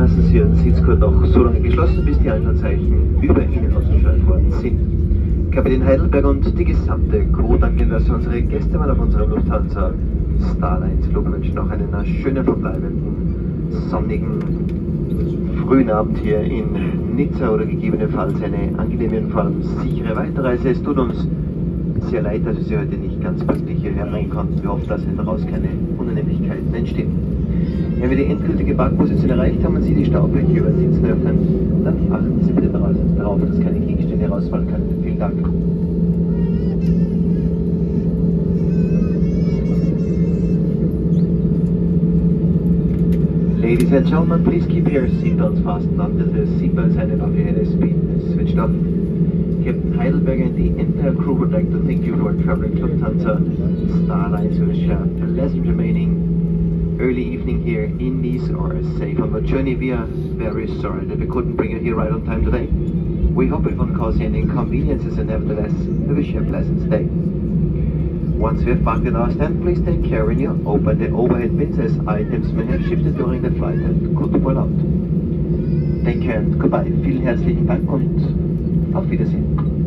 lassen Sie Ihren Sitzgurt noch so lange geschlossen, bis die Einschaltzeichen über Ihnen ausgeschaltet worden sind. Kapitän Heidelberg und die gesamte Crew danken Ihnen, dass Sie unsere Gäste mal auf unserem Lufthansa Starlines Flug wünschen. Noch einen schönen verbleibenden, sonnigen, frühen Abend hier in Nizza oder gegebenenfalls eine angenehme und vor allem sichere Weiterreise. Es tut uns sehr leid, dass wir Sie heute nicht ganz pünktlich hierher bringen konnten. Wir hoffen, dass daraus keine Unannehmlichkeiten entstehen. Wenn wir die endgültige Parkposition erreicht haben und Sie die Staubfläche über den Sitzen öffnen, dann achten Sie bitte darauf, dass keine Gegenstände herausfallen können. Vielen Dank. Ladies and gentlemen, please keep your seatbelts fastened until the seatbelt sign above your head has been switched off. Captain Heidelberg and the entire crew would like to thank you for traveling Lufthansa Starlines. We wish you a pleasant remaining early evening here in Nice or safe on the journey. We are very sorry that we couldn't bring you here right on time today. We hope it won't cause you any inconveniences, and nevertheless, we wish you a pleasant stay. Once we have parked in our stand, please take care when you open the overhead bins, as items may have shifted during the flight and could fall out. Take care and goodbye. Vielen herzlichen Dank und auf Wiedersehen.